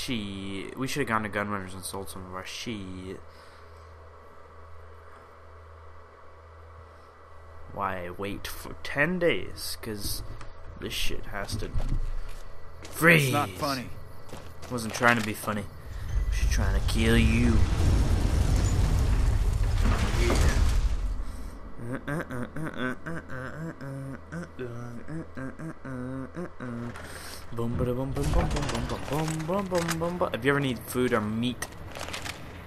shit. We should have gone to Gunrunners and sold some of our shit. Why wait for 10 days? Because this shit has to freeze. It's not funny. Wasn't trying to be funny. She's trying to kill you. If you ever need food or meat,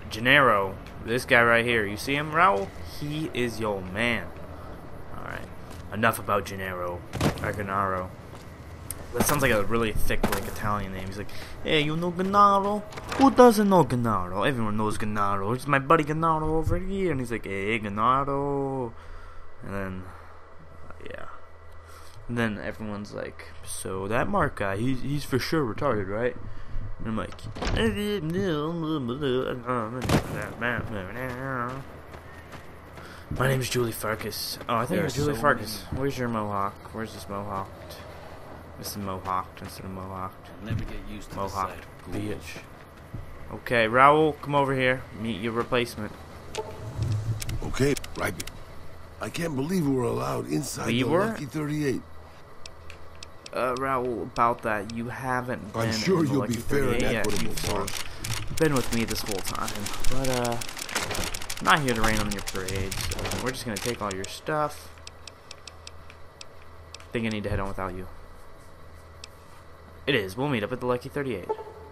Gennaro, this guy right here, you see him, Raul? He is your man. Alright, enough about Gennaro. Or Gennaro. That sounds like a really thick, like, Italian name. He's like, hey, you know Gennaro? Who doesn't know Gennaro? Everyone knows Gennaro. It's my buddy Gennaro over here. And he's like, hey, Gennaro. And then, yeah. And then everyone's like, so that Mark guy, he's for sure retarded, right? And I'm like, my name's Julie Farkas. Oh, I think it's Julie Farkas. Where's your mohawk? Where's this mohawk? This is mohawked instead of mohawked. Never get used to mohawked bitch. Okay, Raul, come over here. Meet your replacement. Okay, right. I can't believe we were allowed inside the Lucky 38. Raul, about that, you haven't been I'm sure in the you'll Lucky be fair and 38 yet. equitable, You've been with me this whole time. But, I'm not here to rain on your parade, so we're just gonna take all your stuff. Think I need to head on without you. It is. We'll meet up at the Lucky 38.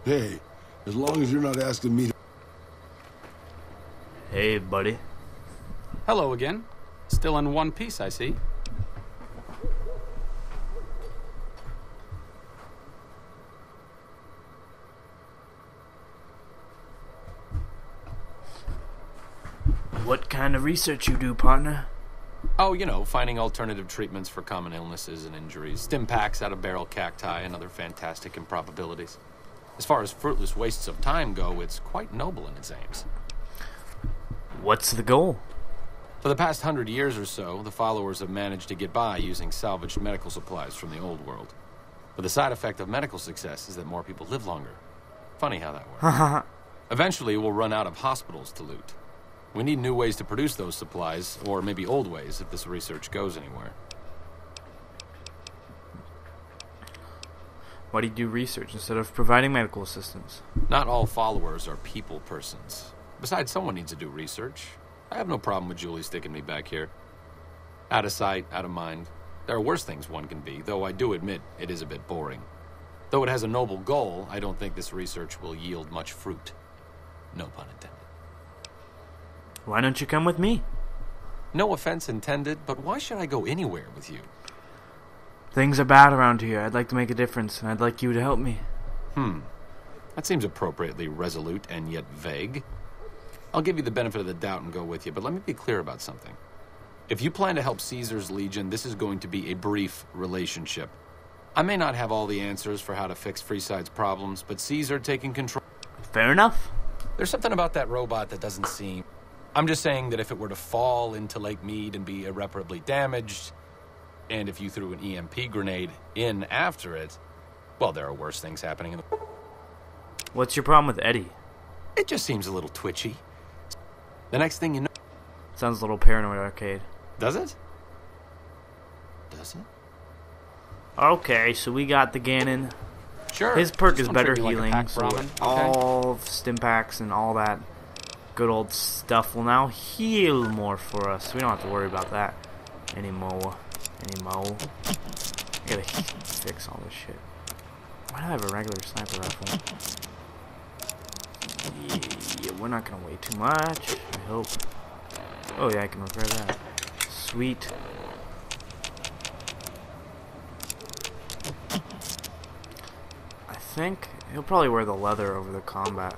Hey, as long as you're not asking me to... Hey, buddy. Hello again. Still in one piece, I see. What kind of research you do, partner? Oh, you know, finding alternative treatments for common illnesses and injuries, stim packs out of barrel cacti, and other fantastic improbabilities. As far as fruitless wastes of time go, it's quite noble in its aims. What's the goal? For the past 100 years or so, the followers have managed to get by using salvaged medical supplies from the old world. But the side effect of medical success is that more people live longer. Funny how that works. Eventually, we'll run out of hospitals to loot. We need new ways to produce those supplies, or maybe old ways if this research goes anywhere. Why do you do research instead of providing medical assistance? Not all followers are people persons. Besides, someone needs to do research. I have no problem with Julie sticking me back here. Out of sight, out of mind. There are worse things one can be, though I do admit it is a bit boring. Though it has a noble goal, I don't think this research will yield much fruit. No pun intended. Why don't you come with me? No offense intended, but why should I go anywhere with you? Things are bad around here. I'd like to make a difference, and I'd like you to help me. That seems appropriately resolute and yet vague. I'll give you the benefit of the doubt and go with you, but let me be clear about something. If you plan to help Caesar's Legion, this is going to be a brief relationship. I may not have all the answers for how to fix Freeside's problems, but Caesar taking control... Fair enough. There's something about that robot that doesn't seem... I'm just saying that if it were to fall into Lake Mead and be irreparably damaged, and if you threw an EMP grenade in after it, well, there are worse things happening in the... What's your problem with Eddie? It just seems a little twitchy. The next thing you know... Sounds a little Paranoid Arcade. Does it? Does it? Okay, so we got the Ganon. Sure. His perk Just is don't better treat me like a healing, pack so ramen, okay? all of stim packs and all that good old stuff will now heal more for us. We don't have to worry about that anymore. I gotta fix all this shit. Why do I have a regular sniper rifle? Yeah, we're not gonna wait too much, I hope. Oh yeah, I can repair that. Sweet. I think he'll probably wear the leather over the combat.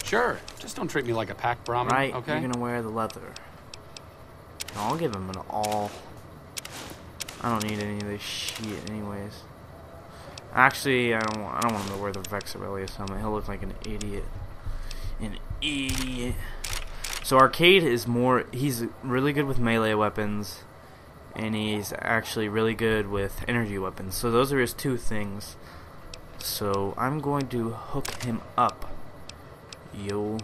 Sure. Just don't treat me like a pack Brahmin, Right, okay? you're gonna wear the leather. No, I'll give him an all. I don't need any of this shit anyways. Actually, I don't want him to wear the Vex Aurelius helmet. He'll look like an idiot. An idiot. So Arcade is more... He's really good with melee weapons. And he's actually really good with energy weapons. So those are his two things. So I'm going to hook him up. Yo.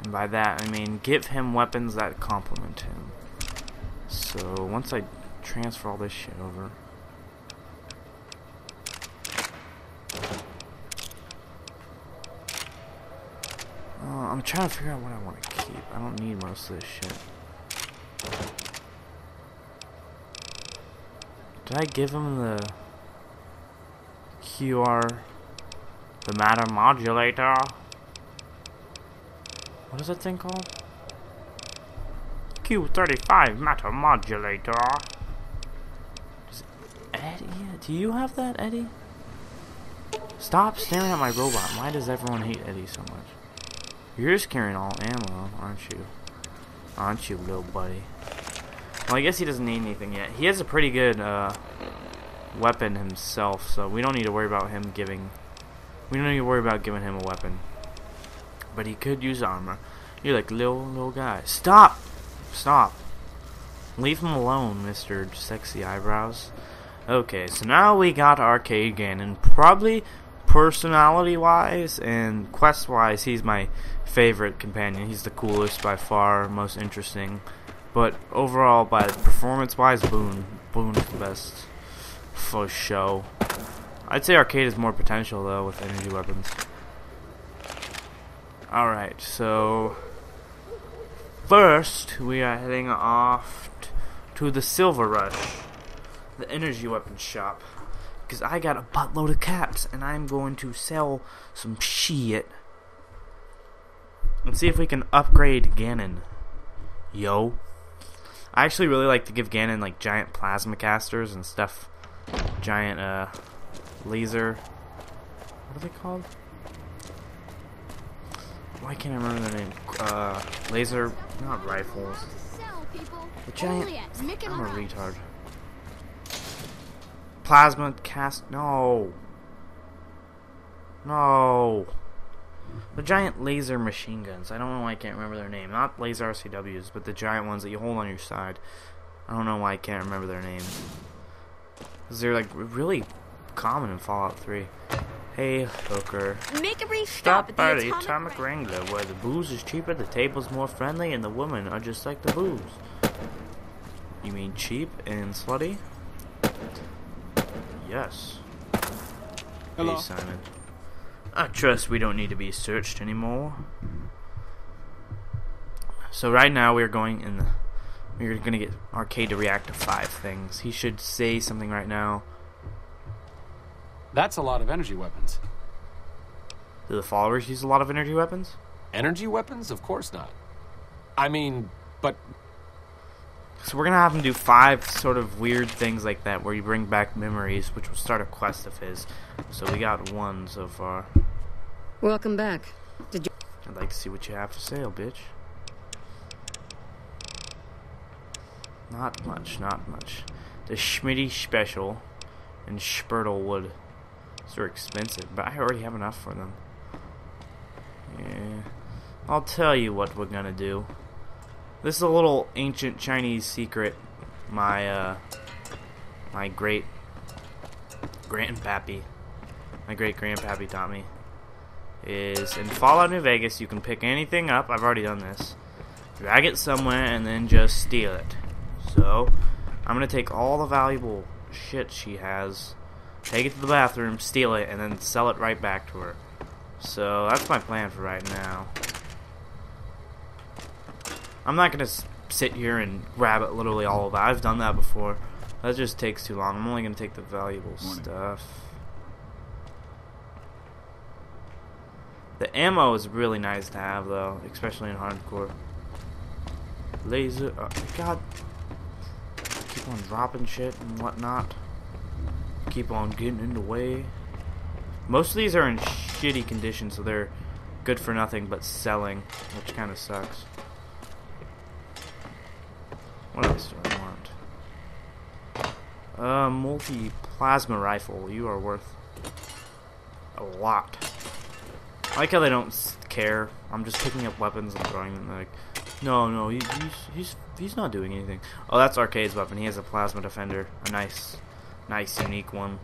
And by that I mean give him weapons that complement him. So once I transfer all this shit over. I'm trying to figure out what I want to keep. I don't need most of this shit. Did I give him the QR, the matter modulator? What is that thing called? Q35 matter modulator. Does Eddie, do you have that, Eddie? Stop staring at my robot. Why does everyone hate Eddie so much? You're just carrying all ammo, aren't you? Aren't you, little buddy? Well, I guess he doesn't need anything yet. He has a pretty good weapon himself, so we don't need to worry about him giving. We don't need to worry about giving him a weapon. But he could use armor. You're like little guy. Stop! Stop! Leave him alone, Mr. Sexy Eyebrows. Okay, so now we got Arcade Gannon. Probably personality-wise and quest-wise, he's my favorite companion. He's the coolest by far, most interesting. But overall, by performance-wise, Boone is the best for show. I'd say Arcade has more potential though with energy weapons. Alright, so first we are heading off to the Silver Rush, the energy weapons shop, because I got a buttload of caps and I'm going to sell some shit and see if we can upgrade Gannon. Yo. I actually really like to give Gannon like giant plasma casters and stuff. Giant laser. What are they called? Why can't I remember their name? Laser, not rifles. The giant. I'm a retard. Plasma cast. No. No. The giant laser machine guns. I don't know why I can't remember their name. Not laser RCWs, but the giant ones that you hold on your side. I don't know why I can't remember their names. Because they're like really common in Fallout 3. Hey, hooker. Make a brief stop by the Atomic Wrangler, where the booze is cheaper, the table's more friendly, and the women are just like the booze. You mean cheap and slutty? Yes. Hello. Hey, Simon. I trust we don't need to be searched anymore. So right now we're going in. We're gonna get Arcade to react to 5 things. He should say something right now. That's a lot of energy weapons. Do the followers use a lot of energy weapons? Energy weapons? Of course not. I mean, but... So we're gonna have him do 5 sort of weird things like that, where you bring back memories, which will start a quest of his. So we got 1 so far. Welcome back. Did you... I'd like to see what you have for sale, bitch. Not much, not much. The Schmitty Special and Spurtle Wood. These are expensive, but I already have enough for them. Yeah. I'll tell you what we're gonna do. This is a little ancient Chinese secret my my great grandpappy taught me. Is in Fallout New Vegas you can pick anything up. I've already done this. Drag it somewhere and then just steal it. So I'm gonna take all the valuable shit she has, take it to the bathroom, steal it, and then sell it right back to her. So that's my plan for right now. I'm not gonna sit here and grab it literally all of it. I've done that before. That just takes too long. I'm only gonna take the valuable stuff. The ammo is really nice to have though, especially in hardcore. Laser, God. Keep on dropping shit and whatnot. Keep on getting in the way. Most of these are in shitty condition, so they're good for nothing but selling, which kind of sucks. What else do I want? Multi-plasma rifle. You are worth a lot. I like how they don't care. I'm just picking up weapons and throwing them. Like, no, he's not doing anything. Oh, that's Arcade's weapon. He has a plasma defender, a nice unique one.